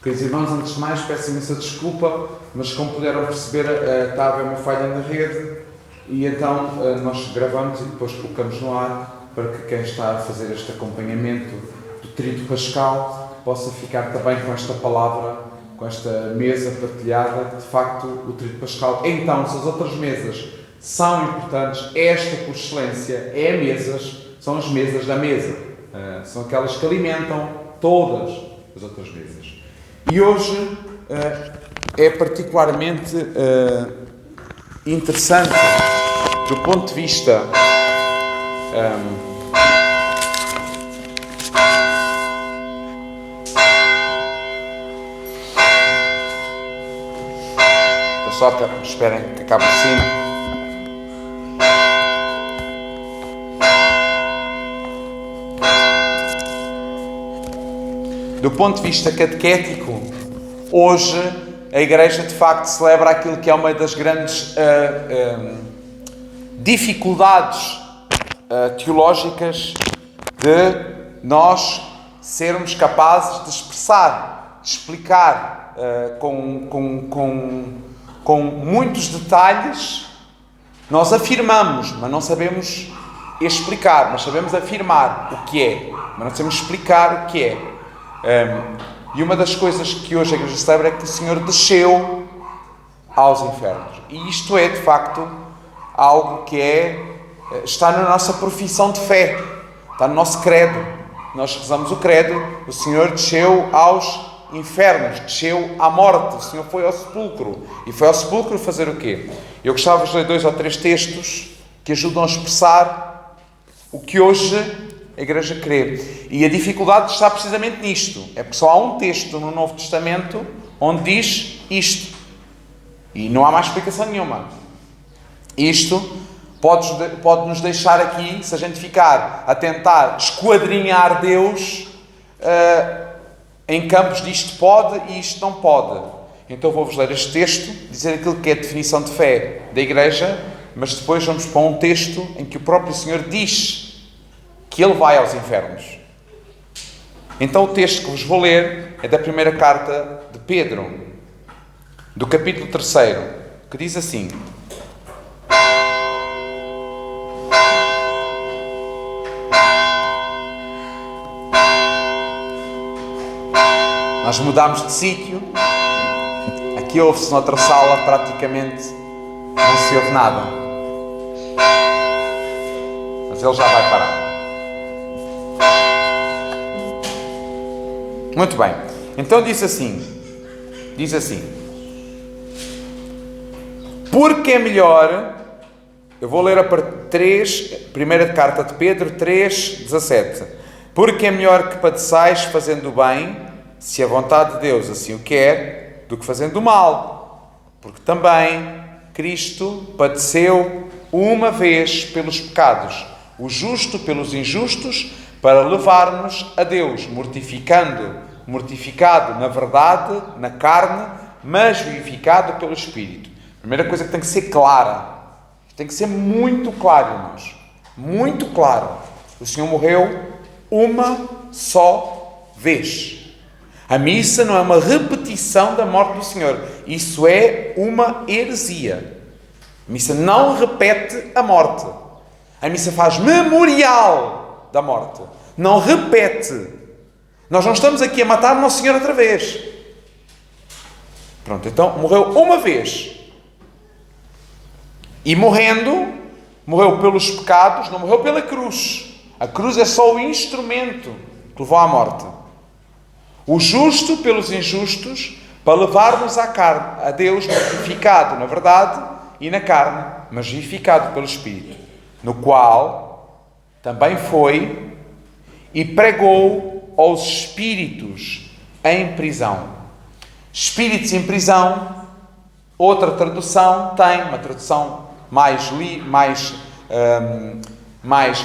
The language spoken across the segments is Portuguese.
Queridos irmãos, antes de mais, peço imensa desculpa, mas como puderam perceber, está a haver uma falha na rede e então nós gravamos e depois colocamos no ar para que quem está a fazer este acompanhamento do Tríduo Pascal possa ficar também com esta palavra, com esta mesa partilhada. De facto, o Tríduo Pascal. Então, se as outras mesas são importantes, esta por excelência são as mesas da mesa. São aquelas que alimentam todas as outras mesas. E hoje é particularmente interessante do ponto de vista esperem que acabe assim. Do ponto de vista catequético, hoje a Igreja de facto celebra aquilo que é uma das grandes dificuldades teológicas de nós sermos capazes de expressar, de explicar com muitos detalhes. Nós afirmamos, mas não sabemos explicar, mas sabemos afirmar o que é, mas não sabemos explicar o que é. E uma das coisas que hoje a Igreja celebra é que o Senhor desceu aos infernos. E isto é, de facto, algo que está na nossa profissão de fé, está no nosso credo. Nós rezamos o credo, o Senhor desceu aos infernos, desceu à morte, o Senhor foi ao sepulcro. E foi ao sepulcro fazer o quê? Eu gostava de ler 2 ou 3 textos que ajudam a expressar o que hoje a Igreja crê. E a dificuldade está precisamente nisto. É porque só há um texto no Novo Testamento onde diz isto. E não há mais explicação nenhuma. Isto pode nos deixar aqui, se a gente ficar a tentar esquadrinhar Deus em campos de isto pode e isto não pode. Então vou-vos ler este texto, dizer aquilo que é a definição de fé da Igreja, mas depois vamos para um texto em que o próprio Senhor diz que Ele vai aos infernos. Então o texto que vos vou ler é da primeira carta de Pedro, do capítulo 3, que diz assim: nós mudámos de sítio, aqui ouve-se noutra sala, praticamente não se ouve nada, mas ele já vai parar. Muito bem, então diz assim, porque é melhor, eu vou ler a primeira carta de Pedro 3:17, porque é melhor que padeçais fazendo o bem, se a vontade de Deus assim o quer, do que fazendo o mal, porque também Cristo padeceu uma vez pelos pecados, o justo pelos injustos, para levar-nos a Deus, mortificado na verdade, na carne, mas vivificado pelo Espírito. Primeira coisa que tem que ser clara, tem que ser muito claro, irmãos, muito claro. O Senhor morreu uma só vez. A missa não é uma repetição da morte do Senhor, isso é uma heresia. A missa não repete a morte, a missa faz memorial da morte, não repete. Nós não estamos aqui a matar o Nosso Senhor outra vez. Pronto, então morreu uma vez. E morreu pelos pecados, não morreu pela cruz. A cruz é só o instrumento que levou à morte. O justo pelos injustos, para levar-nos à carne, a Deus mortificado na verdade e na carne, mas vivificado pelo Espírito, no qual também foi e pregou aos espíritos em prisão. Espíritos em prisão, outra tradução tem, uma tradução mais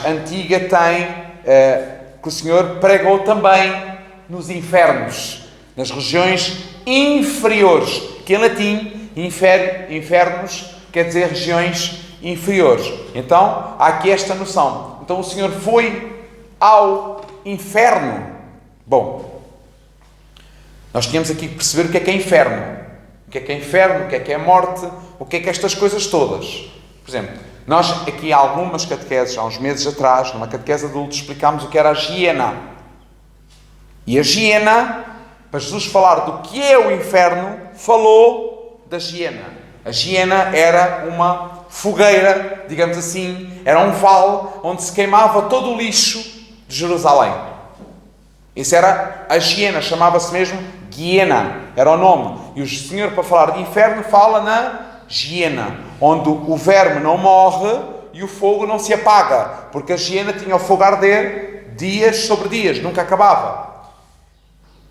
antiga, tem que o Senhor pregou também nos infernos, nas regiões inferiores, que em latim, infernos quer dizer regiões inferiores. Então, há aqui esta noção. Então, o Senhor foi ao inferno. Bom, nós tínhamos aqui que perceber o que é inferno. O que é inferno, o que é morte, o que é estas coisas todas. Por exemplo, nós aqui há algumas catequeses, há uns meses atrás, numa catequese adulta, explicámos o que era a hiena. E a hiena, para Jesus falar do que é o inferno, falou da hiena. A hiena era uma fogueira, digamos assim, era um vale onde se queimava todo o lixo de Jerusalém. Isso era a hiena, chamava-se mesmo Guiena, era o nome. E o Senhor, para falar de inferno, fala na hiena, onde o verme não morre e o fogo não se apaga, porque a hiena tinha o fogo a arder dias sobre dias, nunca acabava.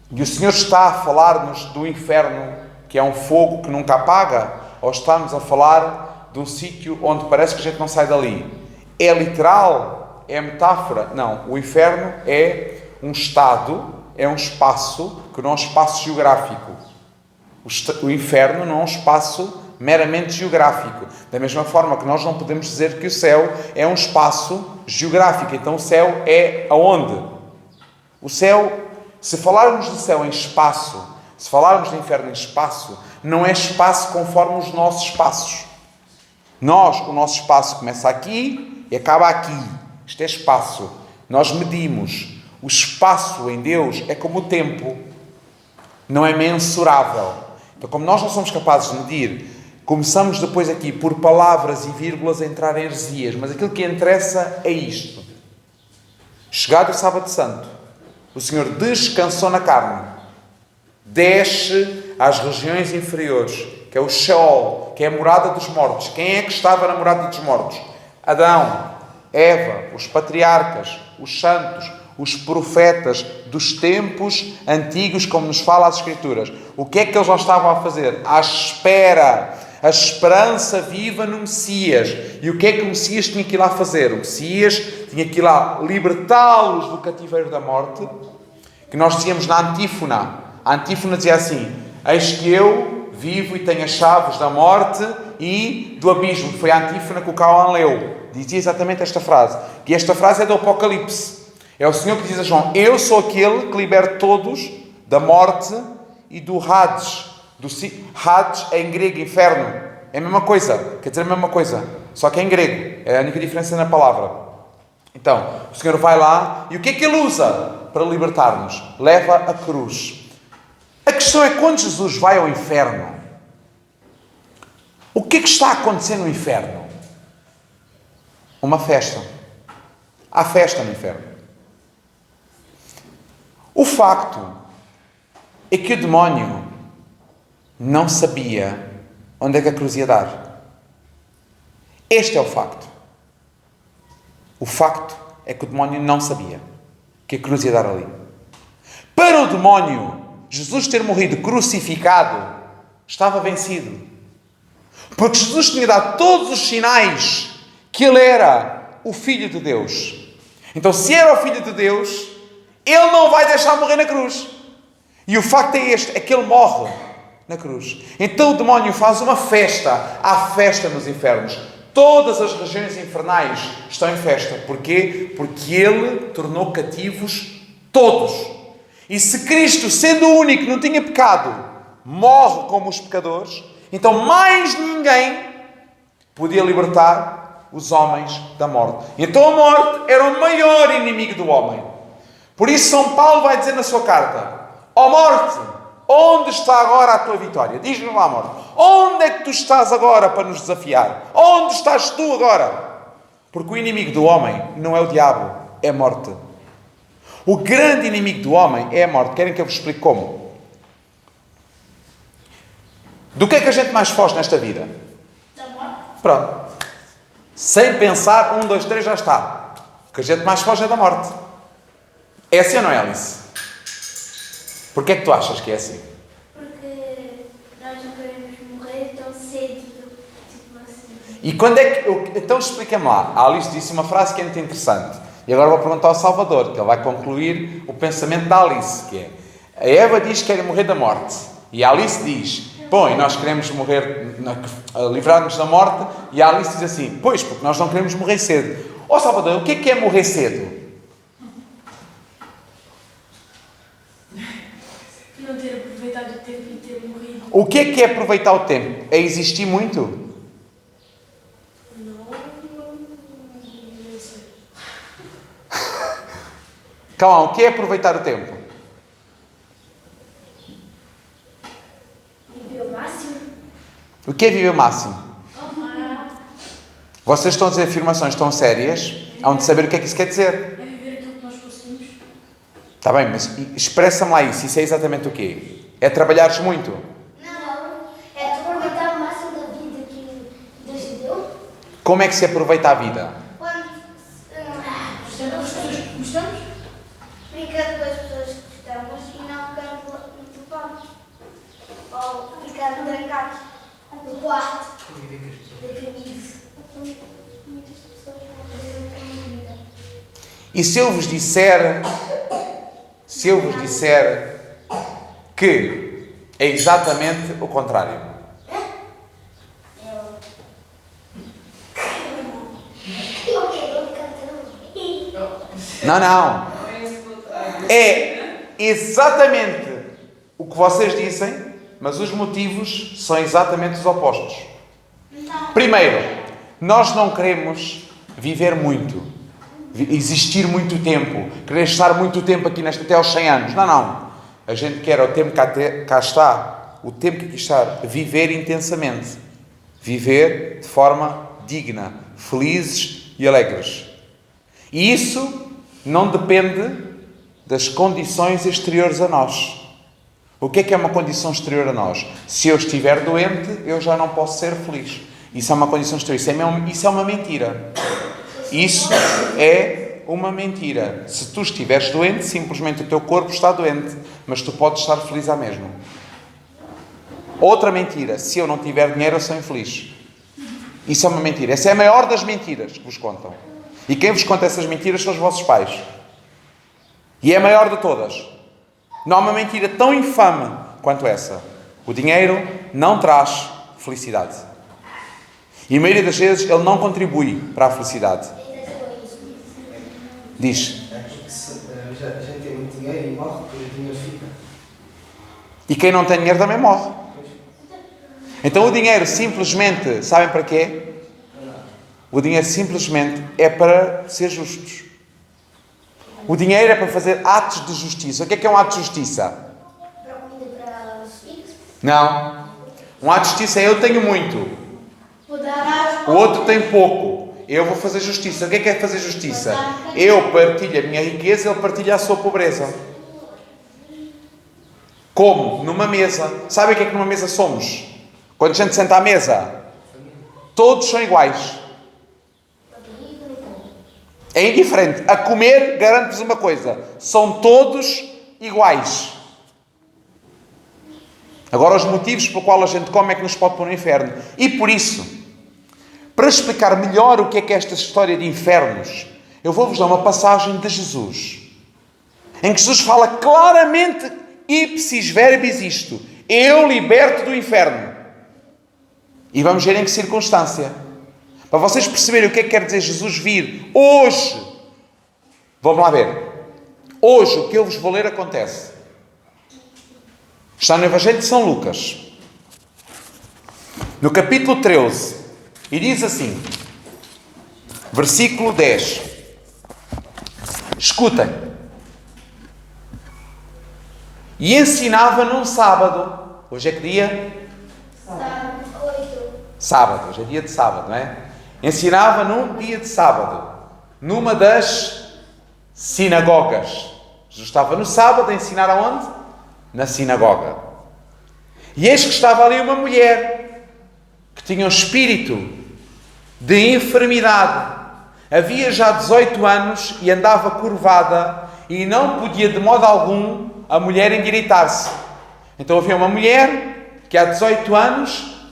E o Senhor está a falar-nos do inferno, que é um fogo que nunca apaga, ou está-nos a falar de um sítio onde parece que a gente não sai dali? É literal? É metáfora? Não, o inferno é um estado, é um espaço que não é um espaço geográfico. O inferno não é um espaço meramente geográfico. Da mesma forma que nós não podemos dizer que o céu é um espaço geográfico. Então o céu é aonde? O céu, se falarmos do céu em espaço, se falarmos do inferno em espaço, não é espaço conforme os nossos espaços. O nosso espaço começa aqui e acaba aqui. Isto é espaço. Nós medimos. O espaço em Deus é como o tempo. Não é mensurável. Então, como nós não somos capazes de medir, começamos depois aqui, por palavras e vírgulas, a entrar em heresias. Mas aquilo que interessa é isto. Chegado o sábado santo, o Senhor descansou na carne. Desce às regiões inferiores, que é o Sheol, que é a morada dos mortos. Quem é que estava na morada dos mortos? Adão, Eva, os patriarcas, os santos, os profetas dos tempos antigos, como nos fala as Escrituras. O que é que eles lá estavam a fazer? À espera, a esperança viva no Messias. E o que é que o Messias tinha que ir lá fazer? O Messias tinha que ir lá libertá-los do cativeiro da morte, que nós dizíamos na antífona. A antífona dizia assim: eis que eu vivo e tenho as chaves da morte e do abismo. Foi a antífona que o Cauã leu. Dizia exatamente esta frase. E esta frase é do Apocalipse. É o Senhor que diz a João: eu sou aquele que libera todos da morte e do Hades. Hades é em grego inferno. É a mesma coisa. Quer dizer a mesma coisa. Só que é em grego. É a única diferença na palavra. Então, o Senhor vai lá e o que é que Ele usa para libertar-nos? Leva a cruz. A questão é, quando Jesus vai ao inferno, o que é que está a acontecer no inferno? Uma festa. Há festa no inferno. O facto é que o demónio não sabia onde é que a cruz ia dar. Este é o facto. O facto é que o demónio não sabia que a cruz ia dar ali. Para o demónio, Jesus ter morrido crucificado estava vencido. Porque Jesus tinha dado todos os sinais que Ele era o Filho de Deus. Então, se era o Filho de Deus, Ele não vai deixar morrer na cruz. E o facto é este, é que Ele morre na cruz. Então o demónio faz uma festa. Há festa nos infernos. Todas as regiões infernais estão em festa. Porquê? Porque Ele tornou cativos todos. E se Cristo, sendo o único que não tinha pecado, morre como os pecadores, então mais ninguém podia libertar os homens da morte. Então a morte era o maior inimigo do homem. Por isso São Paulo vai dizer na sua carta: ó morte, onde está agora a tua vitória? Diz-nos lá, morte, onde é que tu estás agora para nos desafiar? Onde estás tu agora? Porque o inimigo do homem não é o diabo, é a morte. O grande inimigo do homem é a morte. Querem que eu vos explique como? Do que é que a gente mais foge nesta vida? Da morte. Pronto. Sem pensar, 1, 2, 3, já está. O que a gente mais foge é da morte. É assim ou não é, Alice? Porquê é que tu achas que é assim? Porque nós não queremos morrer tão cedo. Tipo assim. E quando é que... Então explica-me lá. A Alice disse uma frase que é muito interessante. E agora vou perguntar ao Salvador, que ele vai concluir o pensamento da Alice, que é: a Eva diz que quer morrer da morte. E a Alice diz: Bom, e nós queremos morrer, livrar-nos da morte, e a Alice diz assim: pois, porque nós não queremos morrer cedo. Ó Salvador, o que é morrer cedo? Não ter aproveitado o tempo e ter morrido. O que é aproveitar o tempo? É existir muito? Não sei. Calma, o que é aproveitar o tempo? Viver o máximo. O que é viver o máximo? Vocês estão a dizer afirmações tão sérias, hão de saber o que é que isso quer dizer. É viver aquilo que nós conseguimos. Está bem, mas expressa-me lá isso. Isso é exatamente o quê? É trabalhares muito? Não, é aproveitar o máximo da vida que Deus te deu. Como é que se aproveita a vida? Quando Gostamos das pessoas que gostamos. brincando com as pessoas que gostamos e não ficando muito fome. Ou ficando trancados no quarto. Deprimidos. Muitas pessoas vão fazer a vida. E se eu vos disser que é exatamente o contrário? Não. É exatamente o que vocês dizem, mas os motivos são exatamente os opostos. Primeiro, nós não queremos viver muito, existir muito tempo, querer estar muito tempo aqui até aos 100 anos. Não. A gente quer o tempo que cá está, o tempo que aqui está, viver intensamente. Viver de forma digna, felizes e alegres. E isso não depende das condições exteriores a nós. O que é uma condição exterior a nós? Se eu estiver doente, eu já não posso ser feliz. Isso é uma condição exterior. Isso é uma mentira. Isso é uma mentira. Se tu estiveres doente, simplesmente o teu corpo está doente, mas tu podes estar feliz à mesma. Outra mentira. Se eu não tiver dinheiro, eu sou infeliz. Isso é uma mentira. Essa é a maior das mentiras que vos contam. E quem vos conta essas mentiras são os vossos pais. E é a maior de todas. Não há uma mentira tão infame quanto essa. O dinheiro não traz felicidade. E a maioria das vezes ele não contribui para a felicidade. Diz. A gente tem muito dinheiro e morre, depois o dinheiro fica. E quem não tem dinheiro também morre. Então o dinheiro simplesmente, sabem para quê? O dinheiro simplesmente é para ser justos. O dinheiro é para fazer atos de justiça. O que é um ato de justiça? Para comida para os filhos. Não. Um ato de justiça é eu tenho muito. Vou dar O outro tem pouco. Eu vou fazer justiça. O que é fazer justiça? Eu partilho a minha riqueza, ele partilha a sua pobreza. Como? Numa mesa. Sabe o que é que numa mesa somos? Quando a gente senta à mesa, todos são iguais. É indiferente. A comer, garanto-vos uma coisa. São todos iguais. Agora, os motivos pelo qual a gente come é que nos pode pôr no inferno. E por isso, para explicar melhor o que é esta história de infernos, eu vou-vos dar uma passagem de Jesus, em que Jesus fala claramente, ipsis verbis isto: eu liberto do inferno. E vamos ver em que circunstância. Para vocês perceberem o que é que quer dizer Jesus vir hoje. Vamos lá ver. Hoje, o que eu vos vou ler acontece. Está no Evangelho de São Lucas, no capítulo 13, e diz assim, versículo 10. Escutem. E ensinava num sábado. Hoje é que dia? Sábado. Hoje é dia de sábado, não é? Ensinava num dia de sábado, numa das sinagogas. Jesus estava no sábado a ensinar aonde? Na sinagoga. E eis que estava ali uma mulher que tinha um espírito de enfermidade. Havia já 18 anos e andava curvada e não podia de modo algum a mulher endireitar-se. Então havia uma mulher que há 18 anos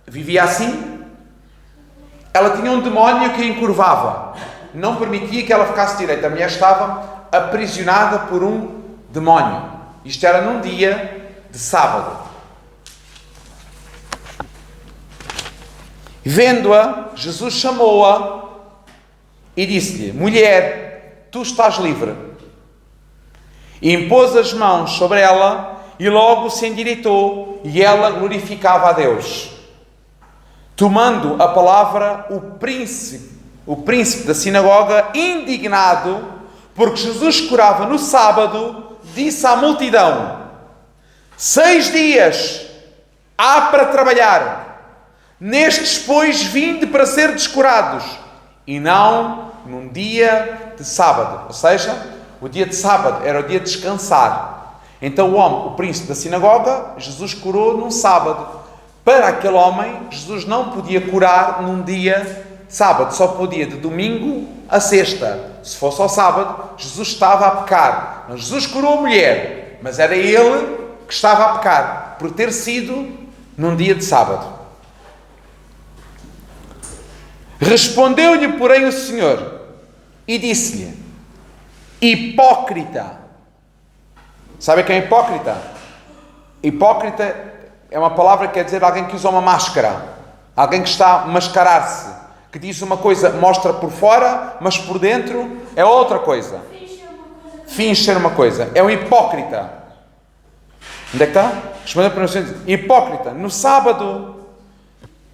vivia assim. Ela tinha um demónio que a encurvava. Não permitia que ela ficasse direita. A mulher estava aprisionada por um demónio. Isto era num dia de sábado. Vendo-a, Jesus chamou-a e disse-lhe: mulher, tu estás livre. E impôs as mãos sobre ela e logo se endireitou e ela glorificava a Deus. Tomando a palavra, o príncipe da sinagoga, indignado, porque Jesus curava no sábado, disse à multidão: 6 dias há para trabalhar, nestes, pois, vinde para ser descurados, e não num dia de sábado. Ou seja, o dia de sábado era o dia de descansar. Então o homem, o príncipe da sinagoga, Jesus curou num sábado. Para aquele homem, Jesus não podia curar num dia sábado, só podia de domingo a sexta. Se fosse ao sábado, Jesus estava a pecar. Mas Jesus curou a mulher, mas era ele que estava a pecar, por ter sido num dia de sábado. Respondeu-lhe, porém, o Senhor e disse-lhe: hipócrita. Sabe quem é hipócrita? Hipócrita é uma palavra que quer dizer alguém que usa uma máscara, alguém que está a mascarar-se, que diz uma coisa, mostra por fora, mas por dentro é outra coisa. Finge ser uma coisa. É um hipócrita. Onde é que está? Respondeu para o Senhor: hipócrita, no sábado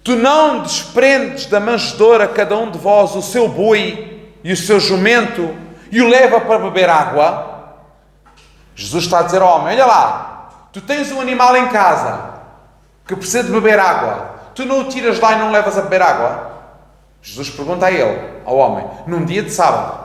tu não desprendes da manjedoura cada um de vós o seu boi e o seu jumento e o leva para beber água? Jesus está a dizer ao homem: olha lá, tu tens um animal em casa que precisa de beber água, tu não o tiras lá e não o levas a beber água? Jesus pergunta a ele, ao homem, num dia de sábado.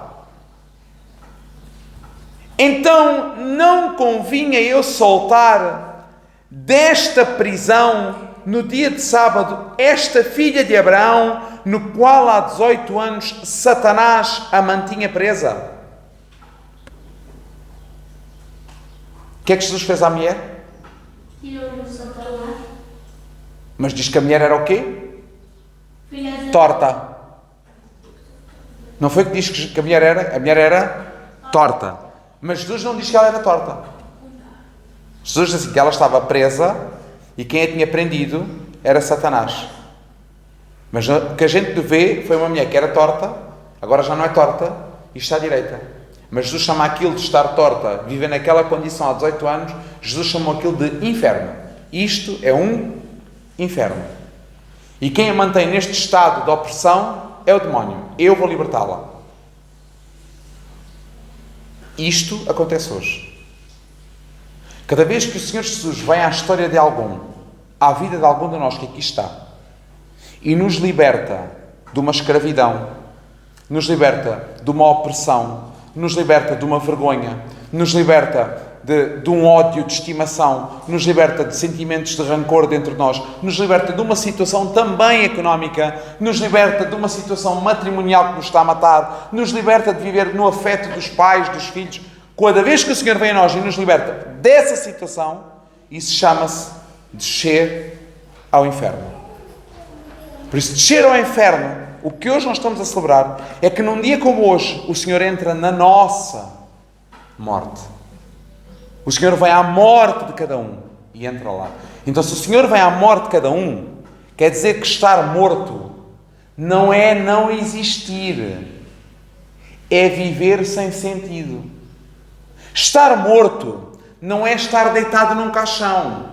Então não convinha eu soltar desta prisão no dia de sábado esta filha de Abraão, no qual há 18 anos Satanás a mantinha presa? O que é que Jesus fez à mulher? Tirou-lhe o Satanás. Mas diz que a mulher era o quê? Filha de... Torta. Não foi que diz que a mulher era? A mulher era torta. Mas Jesus não diz que ela era torta. Jesus diz assim, que ela estava presa e quem a tinha prendido era Satanás. Mas o que a gente vê foi uma mulher que era torta, agora já não é torta e está à direita. Mas Jesus chama aquilo de estar torta, viver naquela condição há 18 anos, Jesus chamou aquilo de inferno. Isto é um inferno. E quem a mantém neste estado de opressão é o demónio. Eu vou libertá-la. Isto acontece hoje. Cada vez que o Senhor Jesus vem à história de algum, à vida de algum de nós que aqui está, e nos liberta de uma escravidão, nos liberta de uma opressão, nos liberta de uma vergonha, nos liberta de um ódio de estimação, nos liberta de sentimentos de rancor dentro de nós, nos liberta de uma situação também económica, nos liberta de uma situação matrimonial que nos está a matar, nos liberta de viver no afeto dos pais, dos filhos. Cada vez que o Senhor vem a nós e nos liberta dessa situação, isso chama-se descer ao inferno. Por isso, descer ao inferno, o que hoje nós estamos a celebrar, é que num dia como hoje, o Senhor entra na nossa morte. O Senhor vem à morte de cada um e entra lá. Então, se o Senhor vem à morte de cada um, quer dizer que estar morto não é não existir, é viver sem sentido. Estar morto não é estar deitado num caixão.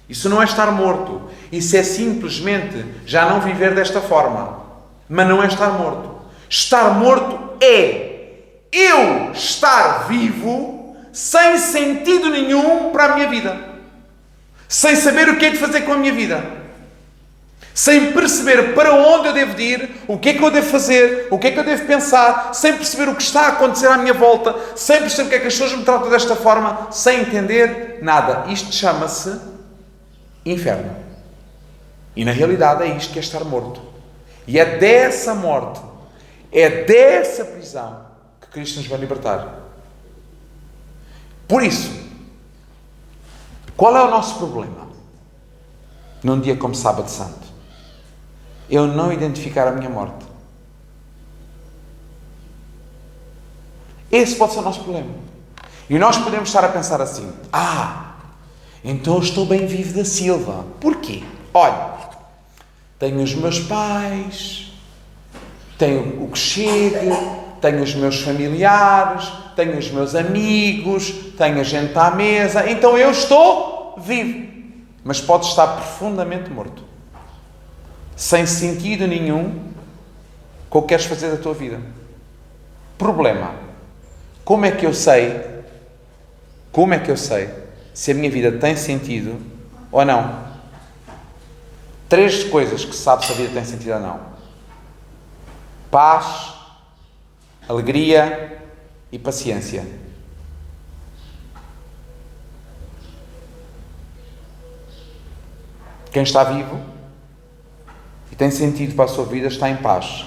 Isso não é estar morto. Isso é simplesmente já não viver desta forma. Mas não é estar morto. Estar morto é eu estar vivo sem sentido nenhum para a minha vida. Sem saber o que é de fazer com a minha vida. Sem perceber para onde eu devo ir, o que é que eu devo fazer, o que é que eu devo pensar, sem perceber o que está a acontecer à minha volta, sem perceber porque é que as pessoas me tratam desta forma, sem entender nada. Isto chama-se inferno. E na realidade é isto que é estar morto. E é dessa morte, é dessa prisão que Cristo nos vai libertar. Por isso, qual é o nosso problema num dia como Sábado Santo? Eu não identificar a minha morte. Esse pode ser o nosso problema. E nós podemos estar a pensar assim: então eu estou bem vivo da Silva. Porquê? Olha, Tenho os meus pais, tenho o que chega, tenho os meus familiares, tenho os meus amigos, tenho a gente à mesa, então eu estou vivo. Mas podes estar profundamente morto, sem sentido nenhum com o que queres fazer da tua vida. Problema: como é que eu sei se a minha vida tem sentido ou não? 3 coisas que se sabe se a vida tem sentido ou não: paz, alegria e paciência. Quem está vivo e tem sentido para a sua vida está em paz,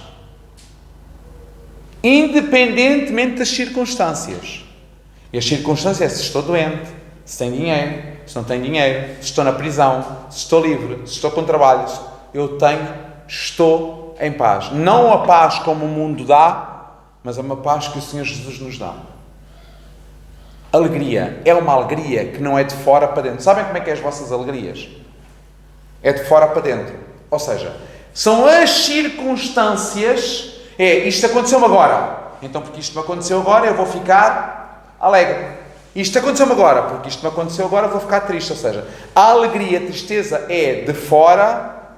independentemente das circunstâncias. E as circunstâncias é se estou doente, se tenho dinheiro, se não tenho dinheiro, se estou na prisão, se estou livre, se estou com trabalho. Estou em paz. Não a paz como o mundo dá, mas é uma paz que o Senhor Jesus nos dá. Alegria é uma alegria que não é de fora para dentro. Sabem como é que é as vossas alegrias? É de fora para dentro. Ou seja, são as circunstâncias. Isto aconteceu-me agora, então porque isto me aconteceu agora eu vou ficar alegre. Isto aconteceu-me agora, porque isto me aconteceu agora eu vou ficar triste. Ou seja, a alegria, a tristeza é de fora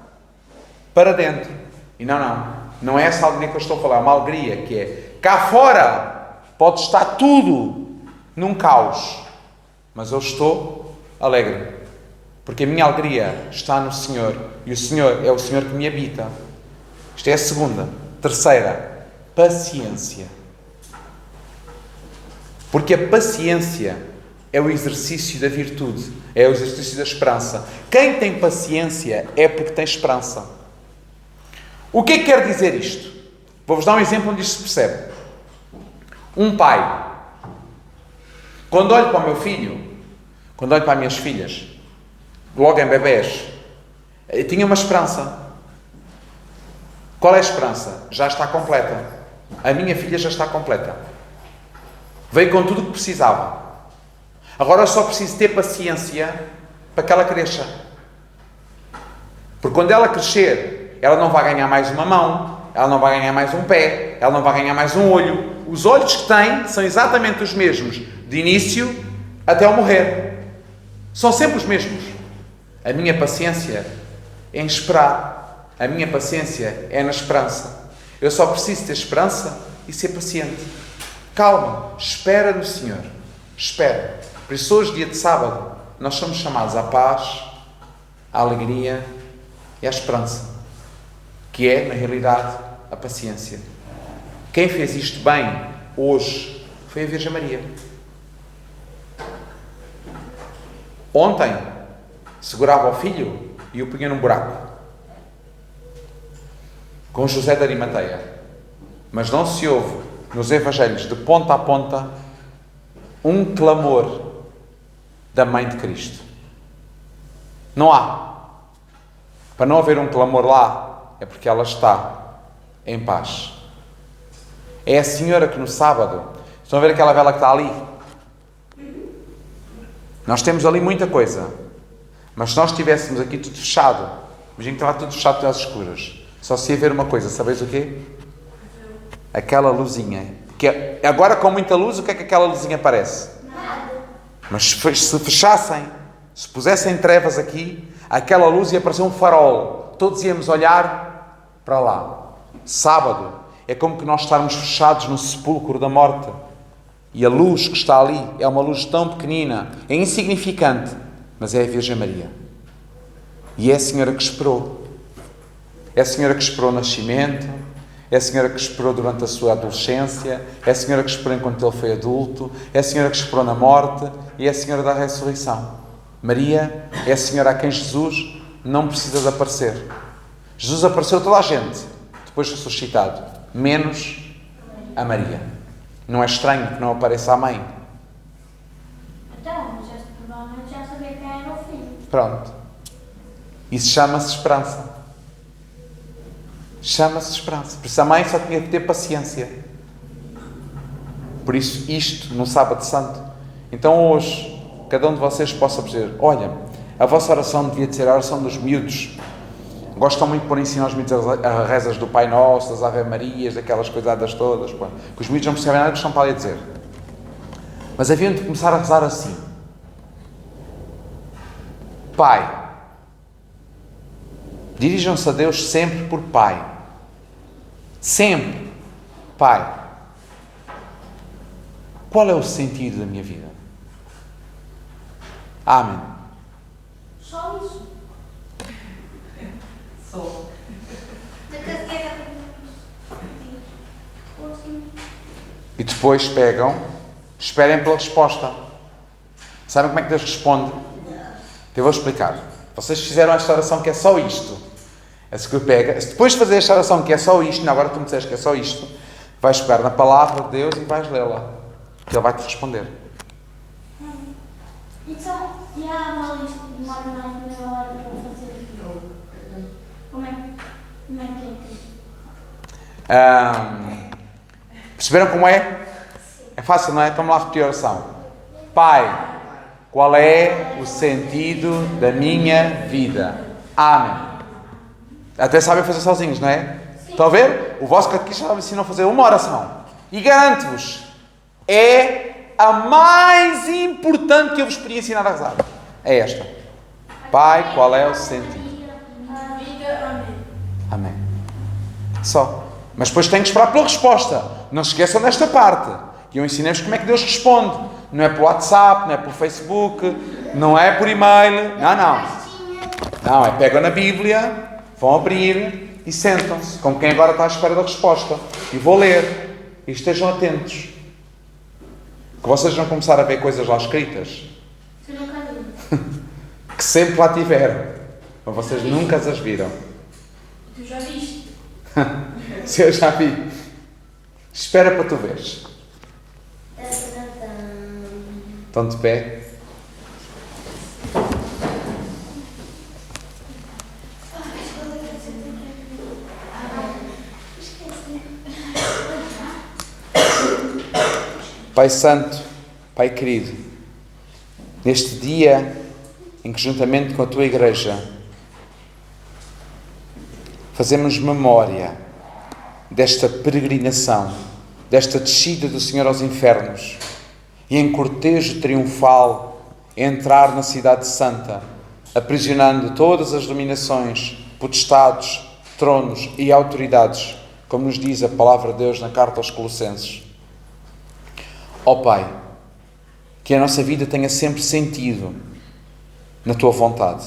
para dentro. E não é essa alegria que eu estou a falar. É uma alegria que é cá fora pode estar tudo num caos, mas eu estou alegre, porque a minha alegria está no Senhor, e o Senhor é o Senhor que me habita. Isto é a segunda. Terceira, paciência. Porque a paciência é o exercício da virtude, é o exercício da esperança. Quem tem paciência é porque tem esperança. O que é que quer dizer isto? Vou-vos dar um exemplo onde isto se percebe. Um pai, quando olho para o meu filho, quando olho para as minhas filhas, logo em bebés, eu tinha uma esperança. Qual é a esperança? Já está completa. A minha filha já está completa. Veio com tudo o que precisava. Agora eu só preciso ter paciência para que ela cresça. Porque quando ela crescer, ela não vai ganhar mais uma mão, ela não vai ganhar mais um pé, ela não vai ganhar mais um olho. Os olhos que tem são exatamente os mesmos, de início até ao morrer. São sempre os mesmos. A minha paciência é em esperar. A minha paciência é na esperança. Eu só preciso ter esperança e ser paciente. Calma, espera no Senhor. Espera. Por isso hoje, dia de sábado, nós somos chamados à paz, à alegria e à esperança, que é, na realidade, a paciência. Quem fez isto bem hoje foi a Virgem Maria. Ontem segurava o filho e o punha num buraco com José de Arimateia, mas não se ouve nos Evangelhos de ponta a ponta um clamor da Mãe de Cristo. Não há. Para não haver um clamor lá, é porque ela está em paz. É a Senhora que no sábado, estão a ver aquela vela que está ali? Nós temos ali muita coisa, mas se nós estivéssemos aqui tudo fechado, imagina que estava tudo fechado, tudo às escuras, só se ia ver uma coisa, sabeis o quê? Aquela luzinha. Que agora com muita luz, o que é que aquela luzinha parece? Nada. Mas se fechassem, se pusessem trevas aqui, aquela luz ia parecer um farol. Todos íamos olhar para lá. Sábado é como que nós estarmos fechados no sepulcro da morte. E a luz que está ali é uma luz tão pequenina, é insignificante, mas é a Virgem Maria. E é a Senhora que esperou. É a Senhora que esperou o nascimento, é a Senhora que esperou durante a sua adolescência, é a Senhora que esperou enquanto ele foi adulto, é a Senhora que esperou na morte e é a Senhora da ressurreição. Maria é a Senhora a quem Jesus não precisa de aparecer. Jesus apareceu a toda a gente depois de ressuscitado, menos a Maria. Não é estranho que não apareça a mãe. Então, provavelmente já sabia quem era o filho. Pronto. Isso chama-se esperança. Chama-se esperança. Por isso a mãe só tinha que ter paciência. Por isso isto, no Sábado Santo. Então hoje, cada um de vocês possa dizer, olha, a vossa oração devia ser a oração dos miúdos. Gostam muito de pôr em cima aos miúdos as rezas do Pai Nosso, das Ave Marias, daquelas coisadas todas, pô, que os miúdos não percebem nada, mas estão para ali a dizer. Mas haviam de começar a rezar assim: Pai. Dirijam-se a Deus sempre por Pai. Sempre. Pai. Qual é o sentido da minha vida? Amém. Só isso. Só. E depois pegam, esperem pela resposta. Sabem como é que Deus responde? Eu vou explicar. Vocês fizeram esta oração que é só isto. A seguir pega, depois de fazer esta oração que é só isto, agora tu me disseste que é só isto, vais pegar na palavra de Deus e vais lê-la. Que Ele vai-te responder. Então, e a avaliação demora mais de meia hora para fazer aquilo? Como é que é? Perceberam como é? É fácil, não é? Então vamos lá repetir a oração. Pai, qual é o sentido da minha vida? Amém. Até sabem fazer sozinhos, não é? Sim. Estão a ver? O vosso catequista já ensinou a fazer uma oração. E garanto-vos, é a mais importante que eu vos podia ensinar a rezar. É esta. Pai, qual é o sentido? Amém. Amém. Só. Mas depois têm que esperar pela resposta. Não se esqueçam desta parte. Que eu ensinei-vos como é que Deus responde. Não é por WhatsApp, não é por Facebook, não é por e-mail. Não, é pegam na Bíblia, vão abrir e sentam-se. Como quem agora está à espera da resposta. E vou ler. E estejam atentos. Que vocês vão começar a ver coisas lá escritas. Que sempre lá tiveram. Mas vocês nunca as viram. Tu já viste? Se eu já vi. Espera para tu veres. Estão de pé? Pai Santo, Pai querido, neste dia em que juntamente com a Tua Igreja fazemos memória desta peregrinação, desta descida do Senhor aos infernos e em cortejo triunfal entrar na cidade santa, aprisionando todas as dominações, potestades, tronos e autoridades, como nos diz a palavra de Deus na carta aos Colossenses. Ó Pai, que a nossa vida tenha sempre sentido na Tua vontade.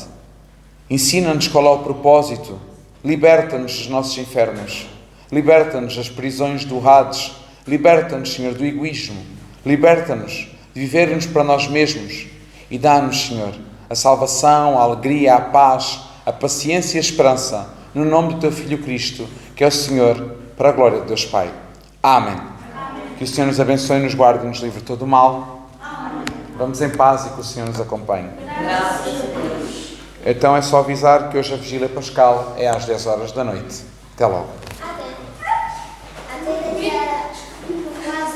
Ensina-nos qual é o propósito, liberta-nos dos nossos infernos, liberta-nos das prisões do Hades, liberta-nos, Senhor, do egoísmo, liberta-nos de vivermos para nós mesmos e dá-nos, Senhor, a salvação, a alegria, a paz, a paciência e a esperança, no nome do Teu Filho Cristo, que é o Senhor, para a glória de Deus Pai. Amém. Que o Senhor nos abençoe, nos guarde e nos livre de todo o mal. Amém. Vamos em paz e que o Senhor nos acompanhe. Graças a Deus. Então é só avisar que hoje a vigília pascal é às 10 horas da noite. Até logo.